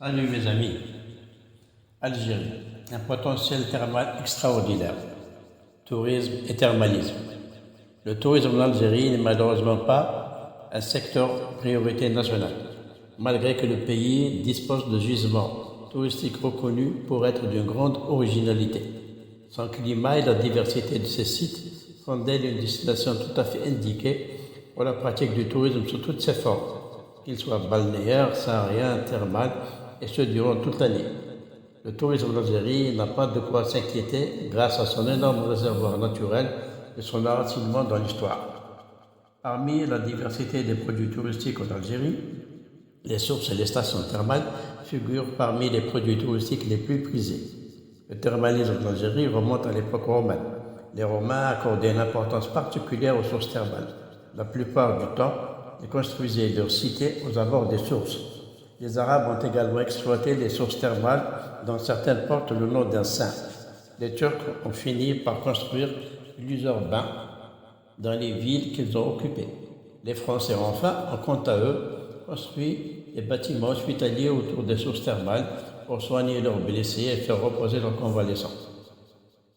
Salut mes amis, Algérie, un potentiel thermal extraordinaire, tourisme et thermalisme. Le tourisme en Algérie n'est malheureusement pas un secteur priorité nationale, malgré que le pays dispose de gisements touristiques reconnus pour être d'une grande originalité. Son climat et la diversité de ses sites font d'elle une destination tout à fait indiquée pour la pratique du tourisme sous toutes ses formes, qu'il soit balnéaire, saharien, thermal, et ce durant toute l'année. Le tourisme d'Algérie n'a pas de quoi s'inquiéter grâce à son énorme réservoir naturel et son enracinement dans l'histoire. Parmi la diversité des produits touristiques en Algérie, les sources et les stations thermales figurent parmi les produits touristiques les plus prisés. Le thermalisme d'Algérie remonte à l'époque romaine. Les Romains accordaient une importance particulière aux sources thermales. La plupart du temps, ils construisaient leurs cités aux abords des sources. Les Arabes ont également exploité les sources thermales dont certaines portent le nom d'un saint. Les Turcs ont fini par construire plusieurs bains dans les villes qu'ils ont occupées. Les Français enfin ont quant à eux construit des bâtiments hospitaliers autour des sources thermales pour soigner leurs blessés et faire reposer leurs convalescents.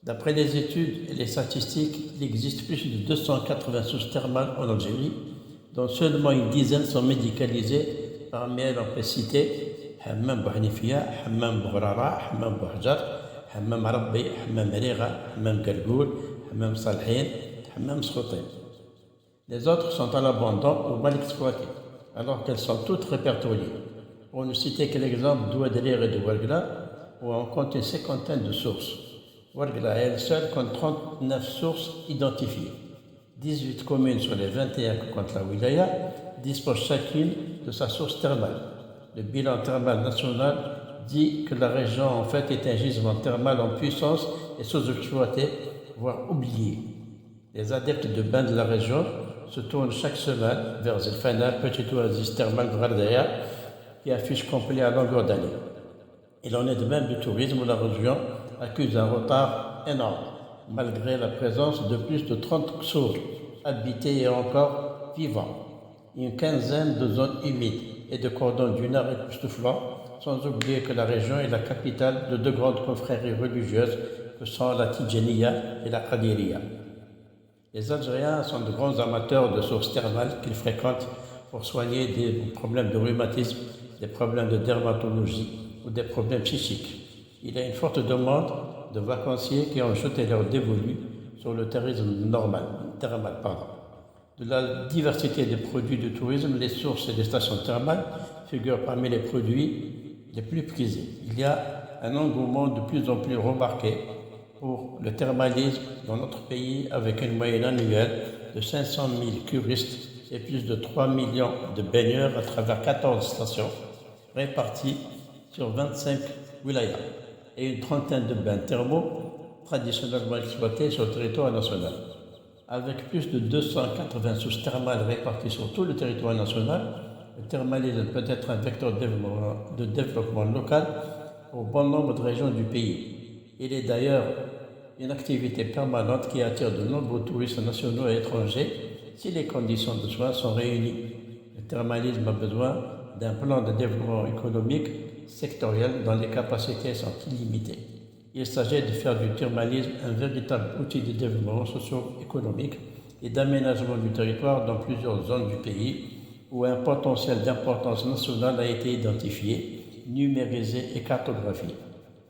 D'après les études et les statistiques, il existe plus de 280 sources thermales en Algérie, dont seulement une dizaine sont médicalisées. Parmi elles, on peut citer Hammam Bouhanifia, Hammam Bourara, Hammam Bouhjar, Hammam Rabbi, Hammam Riga, Hammam Galgoul, Hammam Salhin, Hammam Sroutin. Les autres sont à l'abandon ou mal exploitées, alors qu'elles sont toutes répertoriées. Pour ne citer que l'exemple d'Ouadrir et de Ouargla, où on compte une cinquantaine de sources. Ouargla, elle seule, compte 39 sources identifiées. 18 communes sur les 21 que compte la wilaya disposent chacune de sa source thermale. Le bilan thermal national dit que la région en fait est un gisement thermal en puissance et sous-exploité, voire oublié. Les adeptes de bains de la région se tournent chaque semaine vers Zilfana, petite oasis thermale Gradaya, qui affiche complet à longueur d'année. Il en est de même du tourisme où la région accuse un retard énorme, malgré la présence de plus de 30 sources habitées et encore vivantes, une quinzaine de zones humides et de cordons dunaires époustouflants, sans oublier que la région est la capitale de deux grandes confréries religieuses que sont la Tidjaniya et la Qadiriya. Les Algériens sont de grands amateurs de sources thermales qu'ils fréquentent pour soigner des problèmes de rhumatisme, des problèmes de dermatologie ou des problèmes psychiques. Il y a une forte demande de vacanciers qui ont jeté leur dévolu sur le tourisme thermal. De la diversité des produits de tourisme, les sources et les stations thermales figurent parmi les produits les plus prisés. Il y a un engouement de plus en plus remarqué pour le thermalisme dans notre pays avec une moyenne annuelle de 500 000 curistes et plus de 3 millions de baigneurs à travers 14 stations réparties sur 25 wilayas et une trentaine de bains thermaux traditionnellement exploités sur le territoire national. Avec plus de 280 sources thermales réparties sur tout le territoire national, le thermalisme peut être un vecteur de développement local pour bon nombre de régions du pays. Il est d'ailleurs une activité permanente qui attire de nombreux touristes nationaux et étrangers si les conditions de soins sont réunies. Le thermalisme a besoin d'un plan de développement économique sectoriel dont les capacités sont illimitées. Il s'agit de faire du thermalisme un véritable outil de développement socio-économique et d'aménagement du territoire dans plusieurs zones du pays où un potentiel d'importance nationale a été identifié, numérisé et cartographié.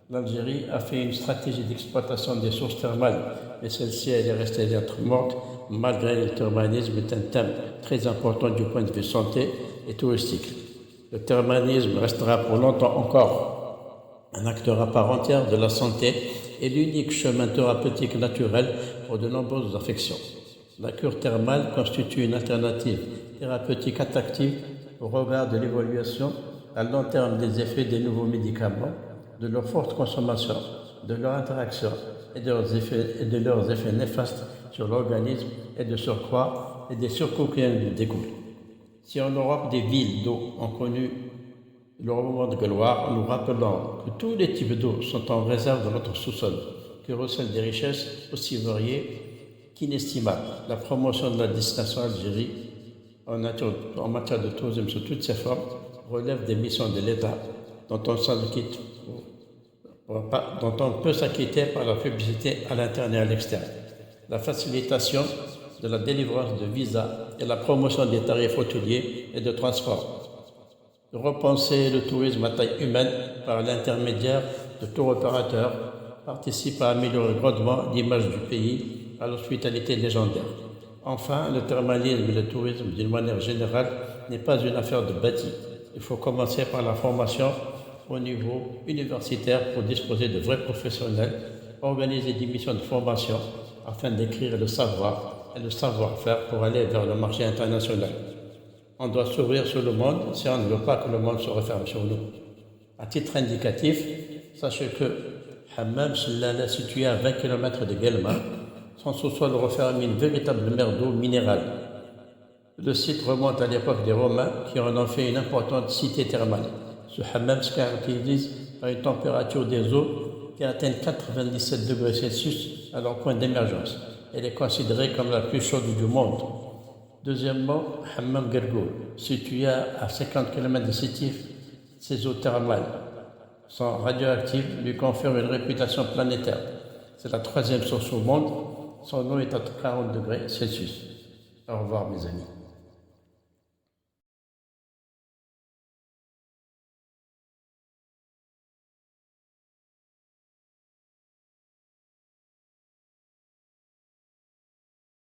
L'Algérie a fait une stratégie d'exploitation des sources thermales, mais celle-ci est restée lettre morte malgré que le thermalisme est un thème très important du point de vue santé et touristique. Le thermalisme restera pour longtemps encore un acteur à part entière de la santé et l'unique chemin thérapeutique naturel pour de nombreuses affections. La cure thermale constitue une alternative thérapeutique attractive au regard de l'évaluation à long terme des effets des nouveaux médicaments, de leur forte consommation, de leur interaction et de leurs effets néfastes sur l'organisme et de surcroît et des surcoûts qui en découlent. Si en Europe des villes d'eau ont connu le moment de gloire, nous rappelons que tous les types d'eau sont en réserve dans notre sous-sol, qui recèle des richesses aussi variées qu'inestimables. La promotion de la destination Algérie en matière de tourisme sous toutes ses formes relève des missions de l'État dont on peut s'acquitter par la publicité à l'interne et à l'externe, la facilitation de la délivrance de visas et la promotion des tarifs hôteliers et de transport, de repenser le tourisme à taille humaine par l'intermédiaire de tour opérateurs participe à améliorer grandement l'image du pays à l'hospitalité légendaire. Enfin, le thermalisme et le tourisme d'une manière générale n'est pas une affaire de bâti. Il faut commencer par la formation au niveau universitaire pour disposer de vrais professionnels, organiser des missions de formation afin d'écrire le savoir et le savoir-faire pour aller vers le marché international. On doit s'ouvrir sur le monde si on ne veut pas que le monde se referme sur nous. À titre indicatif, sachez que Hammam Sellala, situé à 20 km de Guelma, son sous-sol referme une véritable mer d'eau minérale. Le site remonte à l'époque des Romains qui en ont fait une importante cité thermale. Ce hammam se caractérise par une température des eaux qui atteint 97 degrés Celsius à leur point d'émergence. Elle est considérée comme la plus chaude du monde. Deuxièmement, Hammam Gergoul, situé à 50 km de Sétif, ses eaux thermales sont radioactives, lui confèrent une réputation planétaire. C'est la troisième source au monde. Son eau est à 40 degrés Celsius. Au revoir mes amis.